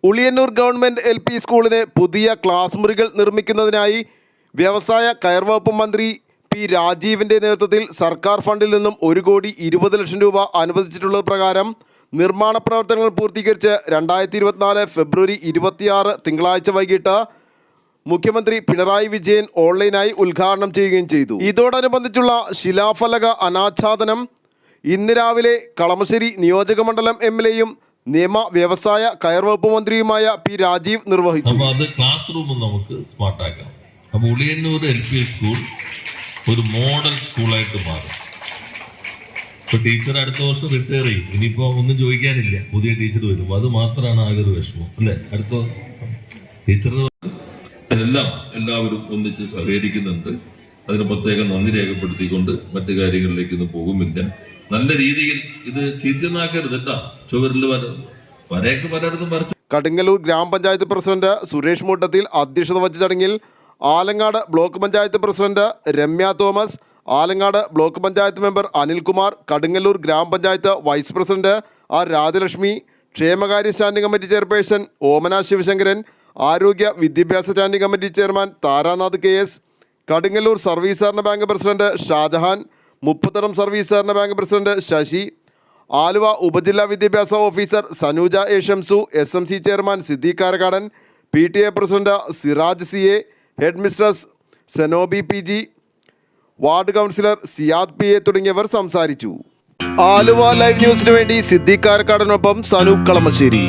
Uliyannoor government LP സ്കൂളിന് പുതിയ class മുറികൾ നിർമ്മിക്കുന്നതിനായി വ്യവസായ കയർ വകുപ്പ് മന്ത്രി പി രാജീവിൻ്റെ നേതൃത്വത്തിൽ സർക്കാർ ഫണ്ടിൽ നിന്നും 1,20,00,000 രൂപ അനുവദിച്ചിട്ടുള്ളത് പ്രകാരം നിർമ്മാണ പ്രവർത്തനങ്ങൾ പൂർത്തീകരിച്ച് 2024 ഫെബ്രുവരി 26 തിങ്കളാഴ്ച വൈകിട്ട് മുഖ്യമന്ത്രി പിണറായി വിജയൻ ഓൺലൈനായി ഉദ്ഘാടനം ചെയ്യുകയും ചെയ്തു. ഇതോടനുബന്ധിച്ചുള്ള ശിലാഫലക അനാച്ഛാദനം ഇന്ന് രാവിലെ കളമശ്ശേരി നിയോജകമണ്ഡലം MLAയും നിയമ വ്യവസായ കയർ വകുപ്പ് മന്ത്രിയുമായ പി രാജീവ് നിർവഹിച്ചു. അത് ക്ലാസ് റൂം നമുക്ക് സ്മാർട്ടാക്കാം. അപ്പോൾ ഉളിയന്നൂർ LP സ്കൂൾ ഒരു മോഡൽ സ്കൂളായിട്ട് മാറും. ഇപ്പൊ ടീച്ചർ അടുത്ത വർഷം റിട്ടയർ ചെയ്യും. ഇനിയിപ്പോ ഒന്നും ചോദിക്കാനില്ല, പുതിയ ടീച്ചർ വരും. അത് മാത്രമാണ് ആകെ ഒരു വിഷമം അല്ലെ. അടുത്ത ടീച്ചർ എല്ലാവരും ഒന്നിച്ച് സഹകരിക്കുന്നുണ്ട്. അതിന് പ്രത്യേകം നന്ദി രേഖപ്പെടുത്തിക്കൊണ്ട് മറ്റു കാര്യങ്ങളിലേക്കൊന്നും പോകുമില്ല. നല്ല രീതിയിൽ ഇത് ചീത്തനാക്കരുത് കേട്ടാ. ചുവരിൽ വരയൊക്കെ പലയിടത്തും വരച്ചു. കടുങ്ങല്ലൂർ ഗ്രാമപഞ്ചായത്ത് പ്രസിഡന്റ് സുരേഷ് മൂട്ടത്തിൽ അധ്യക്ഷത വഹിച്ച ചടങ്ങിൽ Alangad block panchayat president Ramya Thomas, Alangad block panchayat member Anilkumar, Kadungallur ഗ്രാമപഞ്ചായത്ത് വൈസ് പ്രസിഡന്റ് R രാജലക്ഷ്മി, ക്ഷേമകാര്യ standing committee chairperson Omana Sivasankaran, ആരോഗ്യ വിദ്യാഭ്യാസ standing committee chairman Tharanath KS, Kadungallur service സഹകരണ bank president Shajahan, Muppathadam service സഹകരണ ബാങ്ക് പ്രസിഡന്റ് ശശി, ആലുവ ഉപജില്ലാ വിദ്യാഭ്യാസ officer Sanuja A Shamsu, SMC chairman Siddique Karakkadan, PTA president Siraj CA, head mistress Senobi PG, ward councillor Siyad PA തുടങ്ങിയവർ സംസാരിച്ചു. ആലുവ ലൈവ് ന്യൂസിനു വേണ്ടി സിദ്ദീഖ് കാരക്കാടനൊപ്പം സനൂപ് കളമശ്ശേരി.